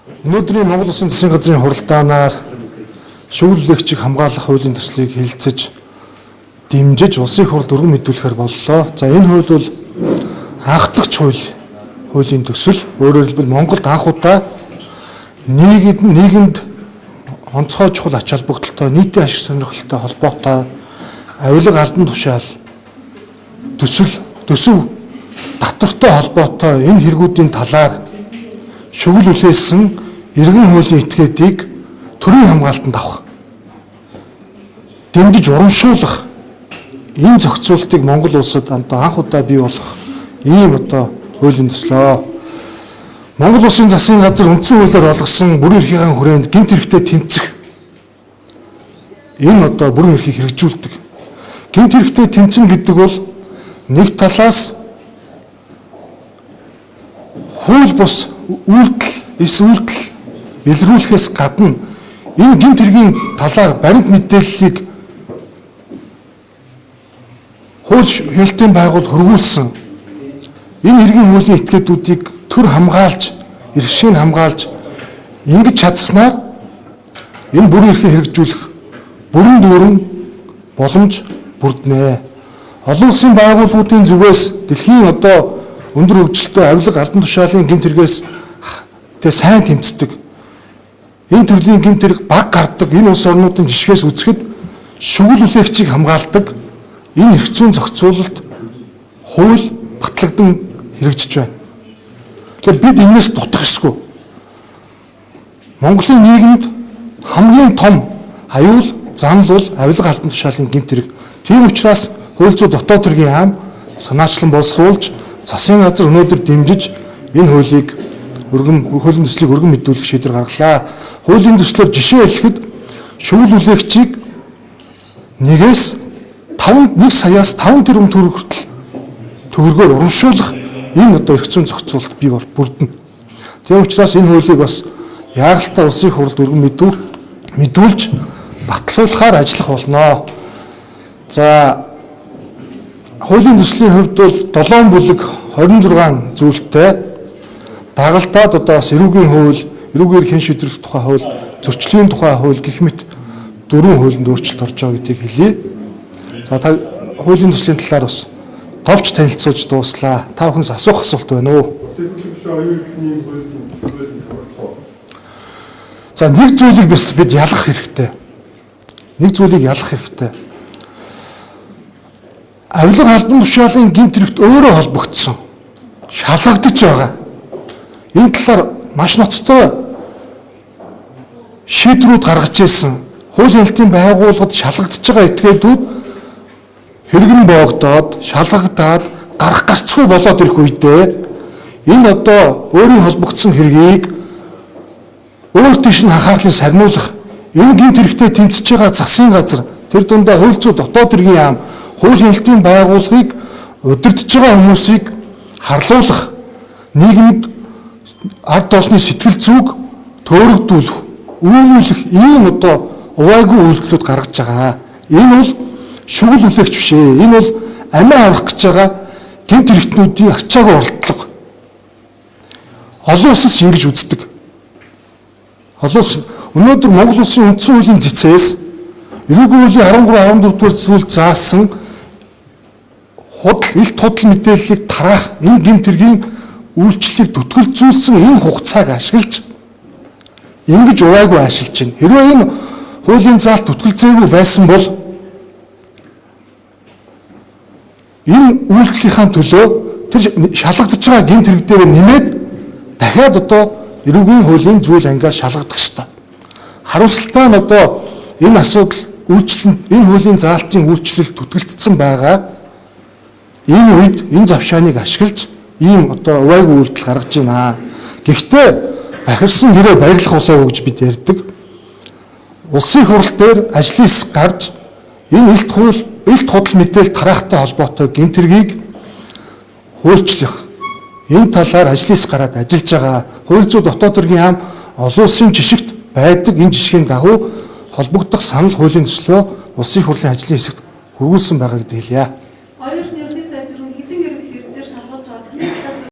Өнөөдрийн Монгол Улсын засгийн газрын хуралдаанаар шүүгүүлэгчийг хамгаалах хуулийн төслийг хэлэлцэж дэмжиж улсын хурлд өргөн мэдүүлэхээр боллоо. За энэ хууль бол анхдагч хуулийн төсөл. Өөрөөр хэлбэл Монголд анх удаа нийгэмд онцгой чухал ач холбогдолтой, нийтийн ашиг сонирхолтой холбоотой авилга албан тушаал төсөв татвартай холбоотой энэ хэрэгүүдийн талаар шүглүүлсэн иргэн хуулийн этгээдийг төрийн хамгаалтанд авах, дэмжиж урамшуулах энэ зохицуултыг Монгол улсад анх удаа бий болох ийм хуулийн төслөө. Монгол Улсын засгийн газар үндсэн хуулиар олгосон бүрэн эрхийн хүрээнд гэмт хэрэгтээ тэмцэх энэ бүрэн эрхийг хэрэгжүүлдэг. Гэмт хэрэгтээ тэмцэн гэдэг бол нэг талаас хууль бус үйлдэл илрүүлэхээс гадна энэ гэмт хэргийн талаар баримт мэдээллийг хууль хяналтын байгуул хөрвүүлсэн энэ хэргийн хуулийн этгээдүүдийг төр хамгаалж, иргэшийг хамгаалж ингэж чадсанаар энэ бүрэн эрхийг хэрэгжүүлэх бүрэн дүүрэн боломж бүрднэ. Олон улсын байгууллагуудын зүгээс дэлхийн өндөр хөгжилтэй авилга албан тушаалын гэмт хэрэгээс сайн тэмцдэг. Энэ төрлийн гэмт хэрэг баг гардаг энэ улс орнуудын жишгээс үзэхэд шүглүүлэгчийг хамгаалдаг энэ эрх зүйн зохицуулалт хууль батлагдсан хэрэгжиж байна. Тэгэхээр бид энэс дутах ёсгүй. Монголын нийгэмд хамгийн том аюул занал бол авилга албан тушаалын гэмт хэрэг. Тийм учраас хууль зүйн дотоод хэргийн яам санаачлан боловсруулж засгийн газар өнөөдөр дэмжиж энэ хуулийг хуулийн төслийг өргөн мэдүүлэх шийдвэр гаргалаа. Хуулийн төслөөр жишээ хэлэхэд шүүгүүлэгчийг 1 саяас 5 тэрбум төгрөг хүртэл төгрөгөөр урамшуулах энэ эрх зүйн зохицуулалт бий бүрдэнэ. Тийм учраас энэ хуулийг бас яаралтай улсын хурлд өргөн мэдүүлж батлуулахаар ажиллах болно. За хуулийн төслийн хувьд бол 7 бүлэг 26 зүйлтэй дагалдаад бас эрүүгийн хууль, эрүүгээр хэн шийдвэрлэх тухай хууль, зөрчлийн тухай хууль гэх мэт 4 хуулинд өөрчлөлт орж байгаа гэдгийг хэлье. За та хуулийн төслийн талаар бас товч танилцуулж дууслаа. Та бүхнээс асуух асуулт байна уу? За нэг зүйлийг бид ялгах хэрэгтэй. Авилга албан тушаалын гэмт хэрэгт өөрөө холбогдсон шалгагдаж байгаа. Энэ талаар маш ноцтой шийдвэрүүд гаргаж ирсэн. Хууль хяналтын байгууллагад шалгагдаж байгаа этгээдүүд хэрэгэн боогдоод, шалгагдаад гарах гарцгүй болоод ирэх үедээ энэ өөрийн холбогдсон хэргийг өөр тийш нь анхаарлыг сарниулах энэ гэмт хэрэгтээ тэмцэж байгаа засгийн газар тэр дундаа хууль зүйн дотоод хэргийн яам хууль хяналтын байгууллагыг удирдах байгаа хүмүүсийг харлуулах, нийгэмд ард олонний сэтгэл зүг төөрөгдүүлэх, үүмүүлэх ийм увайгүй үйлдэлүүд гаргаж байгаа. Энэ бол шүглүүлэгч биш ээ. Энэ бол амиа аврах гэж байгаа гэмт хэрэгтнүүдийн ачаагүй оролдлого. Олон улсаас ингэж үздэг. Өнөөдөр Монгол Улсын үндсэн хуулийн цэцээс эрүүгийн хуулийн 13, 14 дугаар зүйл заасан илт худал мэдээллийг тараах энэ гэмт хэргийн үйлчлэлийг дүтгэлзүүлсэн энэ хугацааг ашиглаж ингэж увайгүй ашиглаж байна. Хэрвээ энэ хуулийн заалт дүтгэлзээгүй байсан бол энэ үйлчлэлийн төлөө тэр шалгагдаж байгаа гэмт хэрэг дээр нэмээд дахиад эрүүгийн хуулийн зүйл ангиа шалгадах ёстой. Харамсалтай нь энэ асуудал энэ хуулийн заалтын үйлчлэл дүтгэлцсэн байгаа. Энэ үед энэ завшааныг ашиглаж ийм увайгүй үйлдэл гаргаж байна. Гэхдээ бахирсан хэрэг барилах болоогүй гэж бид ярьдаг. Улсын хурал дээр ажлын хэсэг гарч энэ илт худал мэдээлэл тараахтай холбоотой гэмт хэргийг хуульчлах энэ талаар ажлын хэсэг гараад ажиллаж байгаа. Хууль зүйн дотоод хэргийн яам олон улсын жишгт байдаг энэ жишгийн дагуу холбогдох санал хуулийн төслөө улсын хурлын ажлын хэсэгт хөрвүүлсэн байгаа гэдгийг хэлье.